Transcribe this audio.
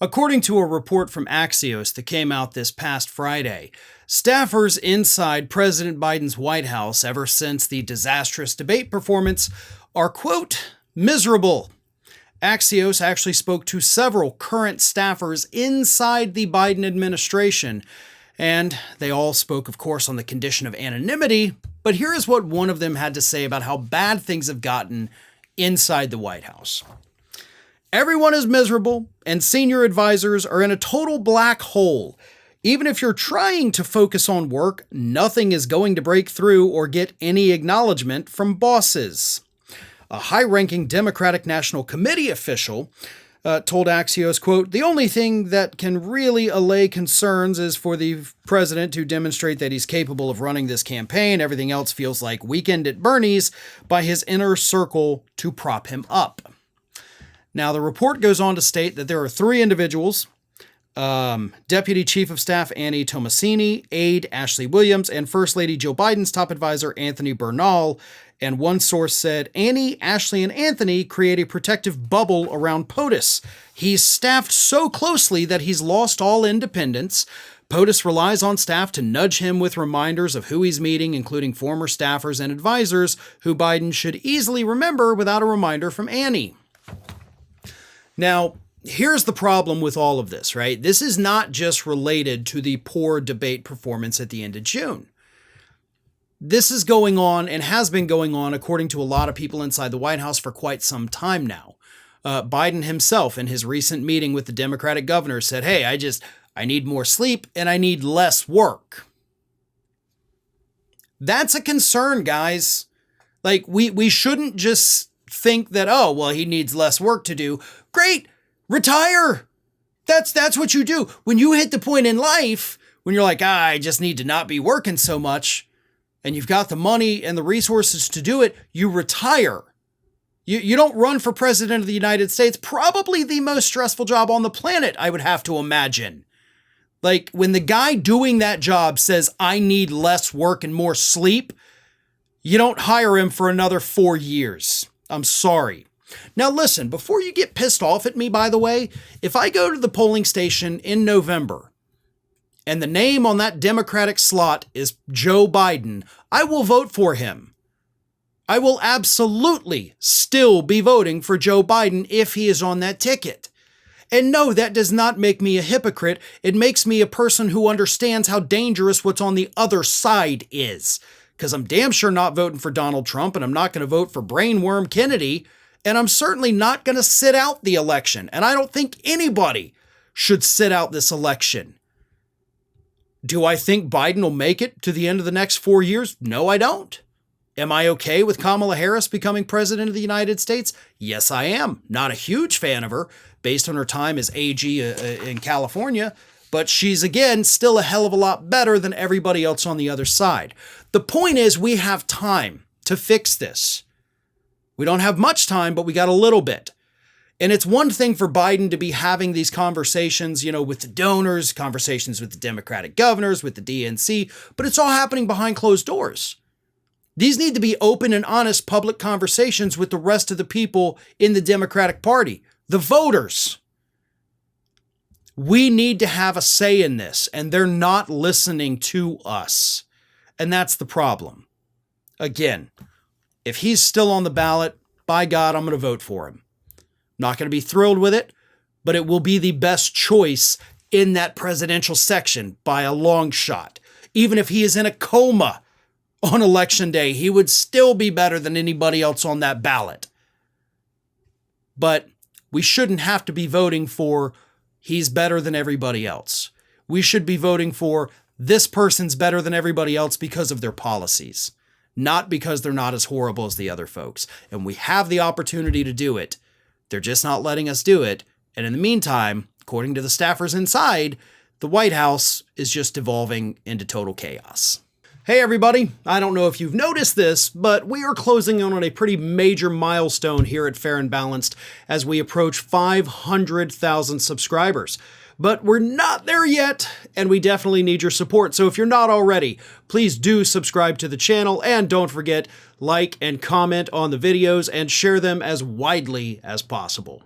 According to a report from Axios that came out this past Friday, staffers inside President Biden's White House ever since the disastrous debate performance are, quote, miserable. Axios actually spoke to several current staffers inside the Biden administration, and they all spoke, of course, on the condition of anonymity, but here is what one of them had to say about how bad things have gotten inside the White House. Everyone is miserable, and senior advisors are in a total black hole. Even if you're trying to focus on work, nothing is going to break through or get any acknowledgement from bosses. A high-ranking Democratic National Committee official told Axios, quote, the only thing that can really allay concerns is for the president to demonstrate that he's capable of running this campaign. Everything else feels like Weekend at Bernie's by his inner circle to prop him up. Now, the report goes on to state that there are three individuals, Deputy Chief of Staff Annie Tomasini, Aid Ashley Williams, and First Lady Joe Biden's top advisor Anthony Bernal. And one source said, Annie, Ashley, and Anthony create a protective bubble around POTUS. He's staffed so closely that he's lost all independence. POTUS relies on staff to nudge him with reminders of who he's meeting, including former staffers and advisors who Biden should easily remember without a reminder from Annie. Now, here's the problem with all of this, right? This is not just related to the poor debate performance at the end of June. This is going on and has been going on, according to a lot of people inside the White House, for quite some time now. Biden himself, in his recent meeting with the Democratic governor, said, hey, I need more sleep and I need less work. That's a concern, guys. Like, we shouldn't just think that, oh, well, he needs less work to do. Great, retire. That's what you do. When you hit the point in life when you're like, I just need to not be working so much, and you've got the money and the resources to do it, you retire. You don't run for president of the United States, probably the most stressful job on the planet, I would have to imagine. Like, when the guy doing that job says, I need less work and more sleep, you don't hire him for another 4 years. I'm sorry. Now listen, before you get pissed off at me, by the way, if I go to the polling station in November and the name on that Democratic slot is Joe Biden, I will vote for him. I will absolutely still be voting for Joe Biden if he is on that ticket. And no, that does not make me a hypocrite. It makes me a person who understands how dangerous what's on the other side is. Because I'm damn sure not voting for Donald Trump, and I'm not going to vote for Brainworm Kennedy, and I'm certainly not going to sit out the election. And I don't think anybody should sit out this election. Do I think Biden will make it to the end of the next 4 years? No, I don't. Am I okay with Kamala Harris becoming president of the United States? Yes, I am. Not a huge fan of her, based on her time as AG in California, but she's, again, still a hell of a lot better than everybody else on the other side. The point is, we have time to fix this. We don't have much time, but we got a little bit. And it's one thing for Biden to be having these conversations, with the donors, conversations with the Democratic governors, with the DNC, but it's all happening behind closed doors. These need to be open and honest public conversations with the rest of the people in the Democratic Party, the voters. We need to have a say in this, and they're not listening to us. And that's the problem. Again, if he's still on the ballot, by God, I'm going to vote for him. Not going to be thrilled with it, but it will be the best choice in that presidential section by a long shot. Even if he is in a coma on election day, he would still be better than anybody else on that ballot. But we shouldn't have to be voting for he's better than everybody else. We should be voting for this person's better than everybody else because of their policies, not because they're not as horrible as the other folks. And we have the opportunity to do it. They're just not letting us do it. And in the meantime, according to the staffers inside, the White House is just devolving into total chaos. Hey everybody, I don't know if you've noticed this, but we are closing in on a pretty major milestone here at Fair and Balanced as we approach 500,000 subscribers. But we're not there yet, and we definitely need your support. So if you're not already, please do subscribe to the channel, and don't forget, like and comment on the videos and share them as widely as possible.